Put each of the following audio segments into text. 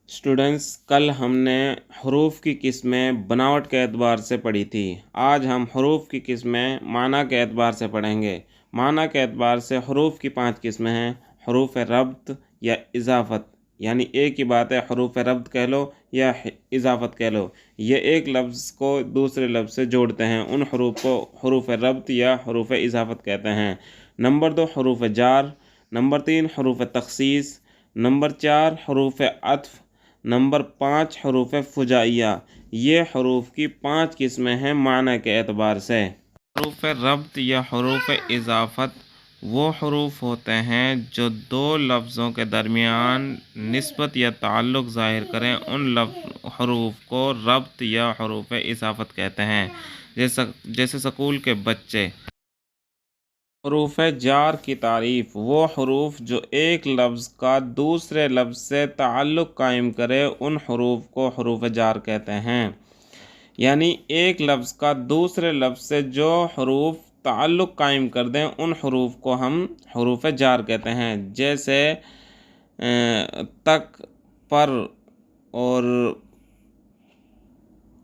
Students, कल हमने हरूफ की किस्में बनावट के एतबार से पढ़ी थी। आज हम हरूफ की किस्में माना के एतबार से पढ़ेंगे। माना के एतबार से हरूफ की 5 किस्में हैं। हरूफ रब्त या इजाफ़त, यानी एक ही बात है, हरूफ रब्त कह लो या इजाफ़त कह लो। ये एक लफ्ज़ को दूसरे लफ्ज़ से जोड़ते हैं। उन हरूफ को हरूफ रब्त या हरूफ इजाफ़त कहते हैं। नंबर 2 हरूफ जार, नंबर 3 हरूफ तख़सीस, नंबर 4 हरूफ अत्फ़, नंबर 5 हरूफ फुजाइया। ये हरूफ की 5 किस्में हैं माना के एतबार से। हरूफ रब्त या हरूफ इजाफ़त वो हरूफ होते हैं जो दो लफ्ज़ों के दरमियान निस्बत या ताल्लुक़ ज़ाहिर करें। उन हरूफ को रब्त या हरूफ इजाफ़त कहते हैं। जैसे स्कूल के बच्चे। हरूफ जार की तारीफ़ वो हरूफ जो एक लफ्ज़ का दूसरे लफ्ज़ से ताल्लुक़ कायम करे, उन हरूफ को हरूफ जार कहते हैं। यानी एक लफ्ज़ का दूसरे लफ्ज़ से जो हरूफ ताल्लुक़ कायम कर दें, उन हरूफ को हम हरूफ जार कहते हैं। जैसे तक, पर और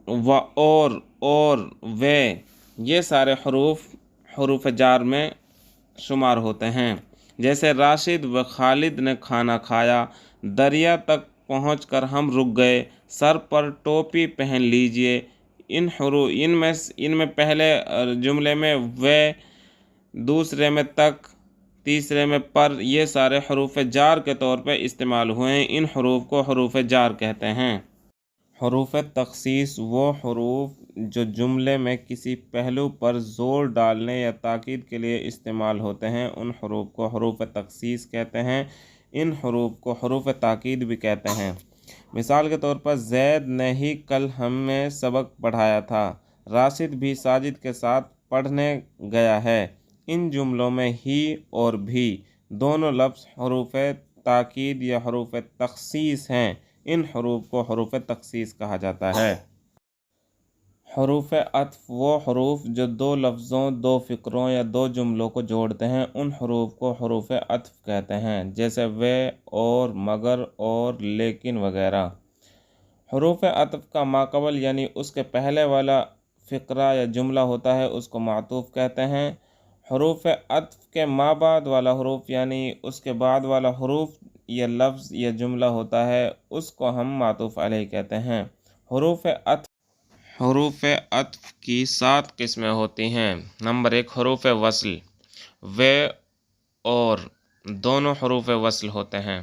व और वे, ये सारे हरूफ जार में शुमार होते हैं। जैसे राशिद व खालिद ने खाना खाया, दरिया तक पहुंचकर हम रुक गए, सर पर टोपी पहन लीजिए। इनमें पहले जुमले में वे, दूसरे में तक, तीसरे में पर, ये सारे हरूफ जार के तौर पर इस्तेमाल हुए हैं। इन हरूफ को हरूफ जार कहते हैं। हरूफ तख़सीस वो हरूफ जो जुमले में किसी पहलू पर ज़ोर डालने या ताकीद के लिए इस्तेमाल होते हैं, उन हरूफ को हरूफ तख़सीस कहते हैं। इन हरूफ को हरूफ ताकीद भी कहते हैं। मिसाल के तौर पर, ज़ैद ने ही कल हमें सबक पढ़ाया था, राशिद भी साजिद के साथ पढ़ने गया है। इन जुमलों में ही और भी दोनों लफ्ज़ हरूफ ताकीद या हरूफ तख़सीस हैं। इन हरूफ को हरूफ तख़सीस कहा जाता है। हरूफ अत्फ़ वो हरूफ जो दो लफ्ज़ों, दो फ़िक्रों या दो जुमलों को जोड़ते हैं, उन हरूफ को हरूफ अत्फ़ कहते हैं। जैसे वे, और, मगर, और, लेकिन वगैरह। हरूफ अत्फ़ का माक़बल यानी उसके पहले वाला फ़िक्रा या जुमला होता है, उसको मातूफ़ कहते हैं। हरूफ अत्फ़ के माबाद वाला हरूफ यानी उसके बाद वाला हरूफ या लफ्ज़ या जुमला होता है, उसको हम मातूफ़ अलैह कहते हैं। हरूफ अत्फ़ की 7 किस्में होती हैं। नंबर 1 हरूफ वस्ल, वे और दोनों हरूफ वस्ल होते हैं।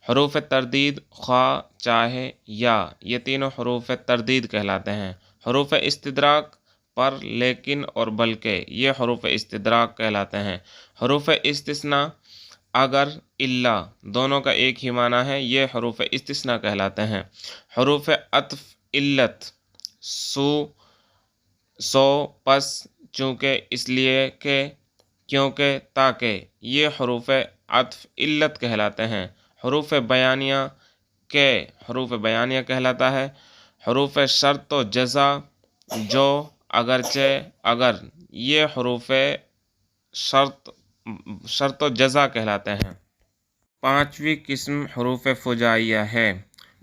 हरूफ तरदीद, ख्वा, चाहे, या, ये तीनों हरूफ तरदीद कहलाते हैं। हरूफ इस्तिदराक, पर, लेकिन और बल्कि, ये हरूफ इस्तिदराक कहलाते हैं। हरूफ इस्तिस्ना, अगर, इल्ला, दोनों का एक ही माना है, ये हरूफ इस्तिस्ना कहलाते हैं। हरूफ अत्फ़, इल्लत, सो, पस, चूँकि, इसलिए के, क्योंकि, ताकि, ये हरूफ अत्फ़ इल्लत कहलाते हैं। हरूफ बयानिया, के हरूफ बयानिया कहलाता है। हरूफ शर्त व जज़ा, जो, अगरचे, अगर, ये हरूफ शर्त व जज़ा कहलाते हैं। 5वीं किस्म हरूफ फुजाइया है।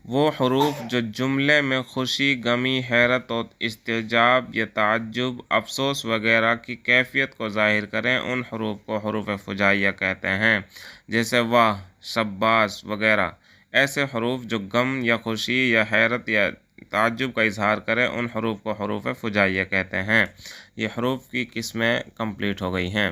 वो हरूफ जो जुमले में खुशी, गमी, हैरत और इस्तेजाब या ताज्जुब, अफसोस वगैरह की कैफियत को ज़ाहिर करें, उन हरूफ को हरूफ फुजाइया कहते हैं। जैसे वाह, शब्बास वगैरह। ऐसे हरूफ जो गम या खुशी या हैरत या ताज्जुब का इजहार करें, उन हरूफ को हरूफ फुजाइया कहते हैं। ये हरूफ की किस्में कंप्लीट हो गई हैं।